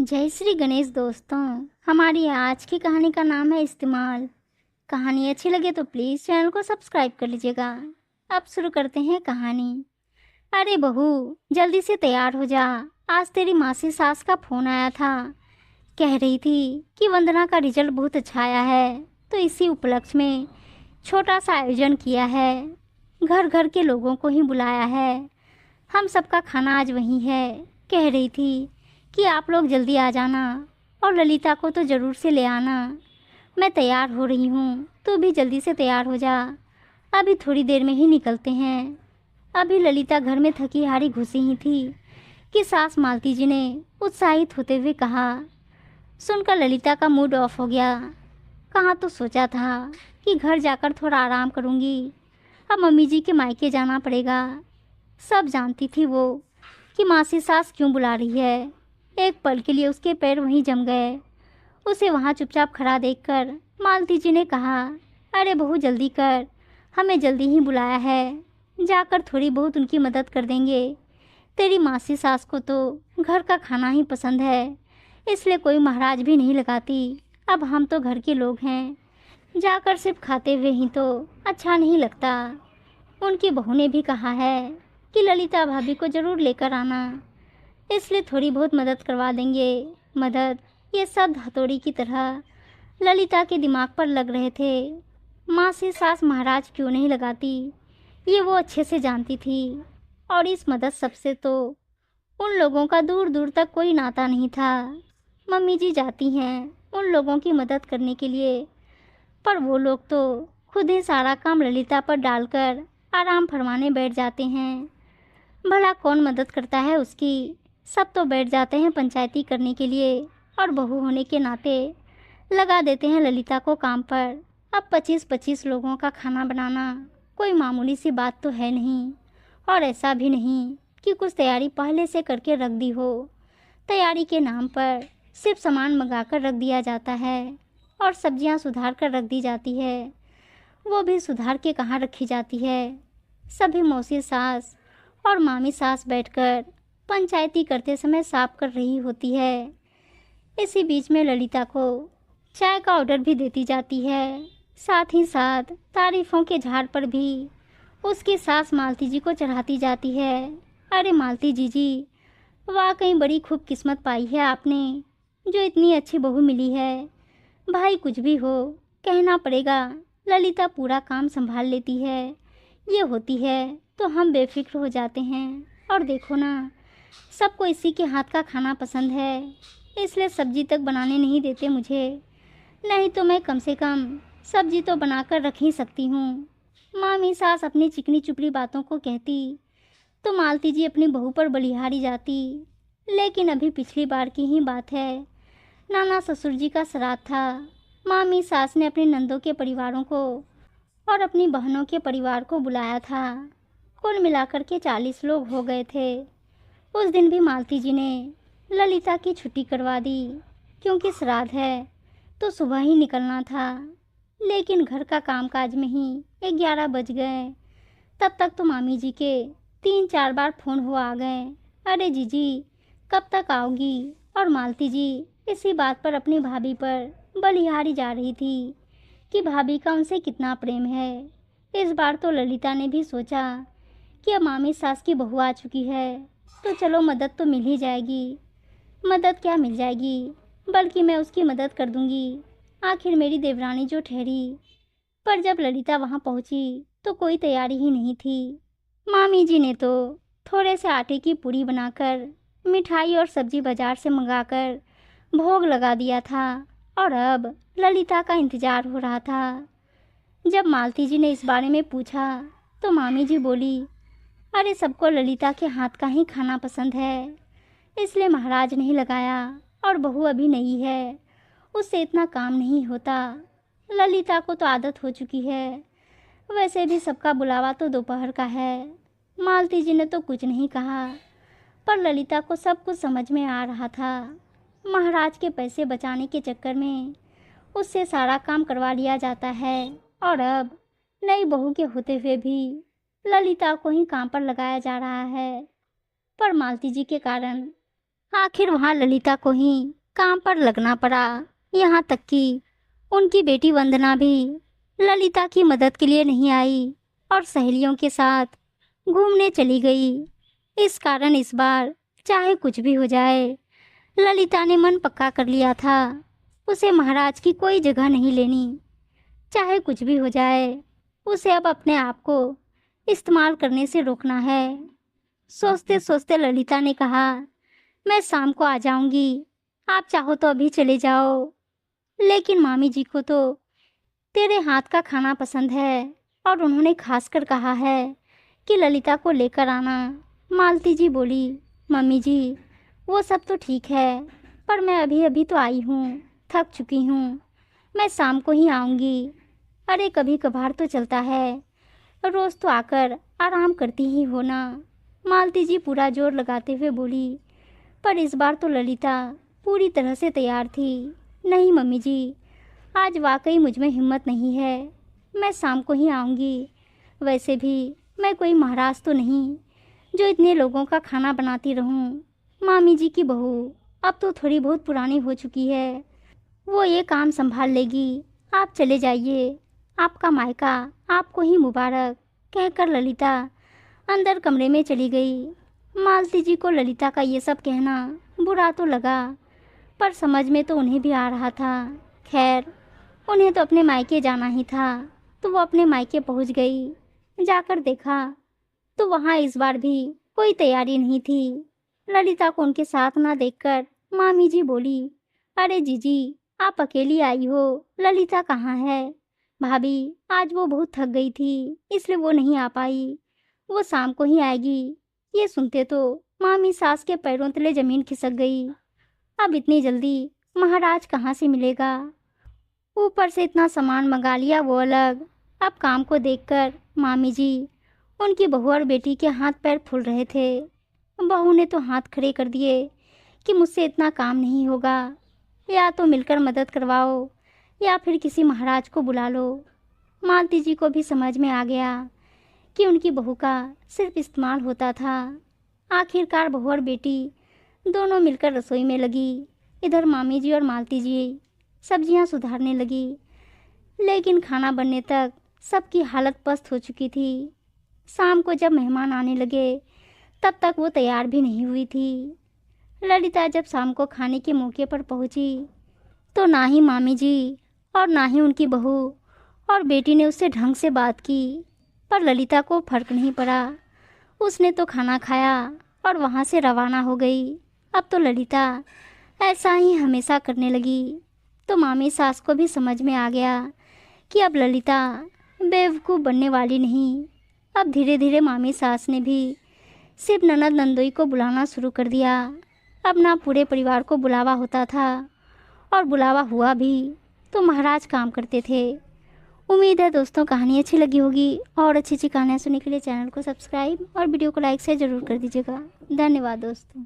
जय श्री गणेश दोस्तों। हमारी आज की कहानी का नाम है इस्तेमाल। कहानी अच्छी लगे तो प्लीज़ चैनल को सब्सक्राइब कर लीजिएगा। अब शुरू करते हैं कहानी। अरे बहू, जल्दी से तैयार हो जा। आज तेरी मासी सास का फ़ोन आया था। कह रही थी कि वंदना का रिजल्ट बहुत अच्छा आया है, तो इसी उपलक्ष्य में छोटा सा आयोजन किया है। घर घर के लोगों को ही बुलाया है। हम सबका खाना आज वहीं है। कह रही थी कि आप लोग जल्दी आ जाना और ललिता को तो ज़रूर से ले आना। मैं तैयार हो रही हूँ, तू भी जल्दी से तैयार हो जा। अभी थोड़ी देर में ही निकलते हैं। अभी ललिता घर में थकी हारी घुसी ही थी कि सास मालती जी ने उत्साहित होते हुए कहा। सुनकर ललिता का मूड ऑफ हो गया। कहाँ तो सोचा था कि घर जाकर थोड़ा आराम करूँगी, अब मम्मी जी के मायके जाना पड़ेगा। सब जानती थी वो कि मासी सास क्यों बुला रही है। एक पल के लिए उसके पैर वहीं जम गए। उसे वहाँ चुपचाप खड़ा देखकर मालती जी ने कहा, अरे बहू जल्दी कर, हमें जल्दी ही बुलाया है, जाकर थोड़ी बहुत उनकी मदद कर देंगे। तेरी मासी सास को तो घर का खाना ही पसंद है, इसलिए कोई महाराज भी नहीं लगाती। अब हम तो घर के लोग हैं, जाकर सिर्फ खाते हुए ही तो अच्छा नहीं लगता। उनकी बहू ने भी कहा है कि ललिता भाभी को ज़रूर लेकर आना, इसलिए थोड़ी बहुत मदद करवा देंगे। मदद, ये सब हथौड़ी की तरह ललिता के दिमाग पर लग रहे थे। माँ से सास महाराज क्यों नहीं लगाती, ये वो अच्छे से जानती थी। और इस मदद सबसे तो उन लोगों का दूर दूर तक कोई नाता नहीं था। मम्मी जी जाती हैं उन लोगों की मदद करने के लिए, पर वो लोग तो खुद ही सारा काम ललिता पर डालकर आराम फरमाने बैठ जाते हैं। भला कौन मदद करता है उसकी। सब तो बैठ जाते हैं पंचायती करने के लिए और बहू होने के नाते लगा देते हैं ललिता को काम पर। अब 25-25 लोगों का खाना बनाना कोई मामूली सी बात तो है नहीं। और ऐसा भी नहीं कि कुछ तैयारी पहले से करके रख दी हो। तैयारी के नाम पर सिर्फ सामान मंगा कर रख दिया जाता है और सब्जियां सुधार कर रख दी जाती है। वो भी सुधार के कहाँ रखी जाती है। सभी मौसी सास और मामी सास बैठकर पंचायती करते समय साफ कर रही होती है। इसी बीच में ललिता को चाय का ऑर्डर भी देती जाती है। साथ ही साथ तारीफों के झाड़ पर भी उसकी सास मालती जी को चढ़ाती जाती है। अरे मालती जी, वाकई बड़ी खूब किस्मत पाई है आपने, जो इतनी अच्छी बहू मिली है। भाई कुछ भी हो, कहना पड़ेगा, ललिता पूरा काम संभाल लेती है। ये होती है तो हम बेफिक्र हो जाते हैं। और देखो ना, सबको इसी के हाथ का खाना पसंद है, इसलिए सब्जी तक बनाने नहीं देते मुझे। नहीं तो मैं कम से कम सब्जी तो बनाकर रख ही सकती हूँ। मामी सास अपनी चिकनी चुपड़ी बातों को कहती तो मालती जी अपनी बहू पर बलिहारी जाती। लेकिन अभी पिछली बार की ही बात है, नाना ससुर जी का श्राद्ध था। मामी सास ने अपने नंदों के परिवारों को और अपनी बहनों के परिवार को बुलाया था। कुल मिलाकर के 40 लोग हो गए थे। उस दिन भी मालती जी ने ललिता की छुट्टी करवा दी, क्योंकि श्राद्ध है तो सुबह ही निकलना था। लेकिन घर का कामकाज में ही 11 बज गए। तब तक तो मामी जी के 3-4 बार फ़ोन हुआ आ गए, अरे जीजी कब तक आओगी। और मालती जी इसी बात पर अपनी भाभी पर बलिहारी जा रही थी कि भाभी का उनसे कितना प्रेम है। इस बार तो ललिता ने भी सोचा कि अब मामी सास की बहू आ चुकी है तो चलो मदद तो मिल ही जाएगी। मदद क्या मिल जाएगी, बल्कि मैं उसकी मदद कर दूंगी, आखिर मेरी देवरानी जो ठहरी। पर जब ललिता वहां पहुंची तो कोई तैयारी ही नहीं थी। मामी जी ने तो थोड़े से आटे की पूड़ी बनाकर मिठाई और सब्जी बाजार से मंगाकर भोग लगा दिया था और अब ललिता का इंतजार हो रहा था। जब मालती जी ने इस बारे में पूछा तो मामी जी बोली, अरे सबको ललिता के हाथ का ही खाना पसंद है, इसलिए महाराज नहीं लगाया। और बहू अभी नई है, उससे इतना काम नहीं होता। ललिता को तो आदत हो चुकी है। वैसे भी सबका बुलावा तो दोपहर का है। मालती जी ने तो कुछ नहीं कहा, पर ललिता को सब कुछ समझ में आ रहा था। महाराज के पैसे बचाने के चक्कर में उससे सारा काम करवा लिया जाता है और अब नई बहू के होते हुए भी ललिता को ही काम पर लगाया जा रहा है। पर मालती जी के कारण आखिर वहाँ ललिता को ही काम पर लगना पड़ा। यहाँ तक कि उनकी बेटी वंदना भी ललिता की मदद के लिए नहीं आई और सहेलियों के साथ घूमने चली गई। इस कारण इस बार चाहे कुछ भी हो जाए, ललिता ने मन पक्का कर लिया था, उसे महाराज की कोई जगह नहीं लेनी। चाहे कुछ भी हो जाए, उसे अब अपने आप को इस्तेमाल करने से रोकना है। सोचते सोचते ललिता ने कहा, मैं शाम को आ जाऊंगी, आप चाहो तो अभी चले जाओ। लेकिन मामी जी को तो तेरे हाथ का खाना पसंद है और उन्होंने खासकर कहा है कि ललिता को लेकर आना। मालती जी बोली, मम्मी जी वो सब तो ठीक है, पर मैं अभी अभी तो आई हूँ, थक चुकी हूँ, मैं शाम को ही आऊँगी। अरे कभी कभार तो चलता है, रोज़ तो आकर आराम करती ही हो ना। मालती जी पूरा जोर लगाते हुए बोली। पर इस बार तो ललिता पूरी तरह से तैयार थी। नहीं मम्मी जी, आज वाकई मुझ में हिम्मत नहीं है, मैं शाम को ही आऊँगी। वैसे भी मैं कोई महाराज तो नहीं जो इतने लोगों का खाना बनाती रहूं। मामी जी की बहू अब तो थोड़ी बहुत पुरानी हो चुकी है, वो ये काम संभाल लेगी। आप चले जाइए, आपका मायका आपको ही मुबारक, कहकर ललिता अंदर कमरे में चली गई। मालती जी को ललिता का ये सब कहना बुरा तो लगा, पर समझ में तो उन्हें भी आ रहा था। खैर, उन्हें तो अपने मायके जाना ही था, तो वो अपने मायके पहुंच गई। जाकर देखा तो वहाँ इस बार भी कोई तैयारी नहीं थी। ललिता को उनके साथ ना देखकर मामी जी बोली, अरे जीजी आप अकेली आई हो, ललिता कहाँ है? भाभी आज वो बहुत थक गई थी, इसलिए वो नहीं आ पाई, वो शाम को ही आएगी। ये सुनते तो मामी सास के पैरों तले जमीन खिसक गई। अब इतनी जल्दी महाराज कहाँ से मिलेगा? ऊपर से इतना सामान मंगा लिया वो अलग। अब काम को देखकर मामी जी उनकी बहू और बेटी के हाथ पैर फूल रहे थे। बहू ने तो हाथ खड़े कर दिए कि मुझसे इतना काम नहीं होगा, या तो मिलकर मदद करवाओ या फिर किसी महाराज को बुला लो। मालती जी को भी समझ में आ गया कि उनकी बहू का सिर्फ इस्तेमाल होता था। आखिरकार बहू और बेटी दोनों मिलकर रसोई में लगी। इधर मामी जी और मालती जी सब्जियां सुधारने लगी, लेकिन खाना बनने तक सबकी हालत पस्त हो चुकी थी। शाम को जब मेहमान आने लगे तब तक वो तैयार भी नहीं हुई थी। ललिता जब शाम को खाने के मौके पर पहुंची तो ना ही मामी जी और ना ही उनकी बहू और बेटी ने उससे ढंग से बात की, पर ललिता को फर्क नहीं पड़ा। उसने तो खाना खाया और वहाँ से रवाना हो गई। अब तो ललिता ऐसा ही हमेशा करने लगी, तो मामी सास को भी समझ में आ गया कि अब ललिता बेवकूफ़ बनने वाली नहीं। अब धीरे धीरे मामी सास ने भी सिर्फ ननद नंदोई को बुलाना शुरू कर दिया। अब ना पूरे परिवार को बुलावा होता था, और बुलावा हुआ भी तो महाराज काम करते थे। उम्मीद है दोस्तों कहानी अच्छी लगी होगी, और अच्छी अच्छी कहानियाँ सुनने के लिए चैनल को सब्सक्राइब और वीडियो को लाइक से ज़रूर कर दीजिएगा। धन्यवाद दोस्तों।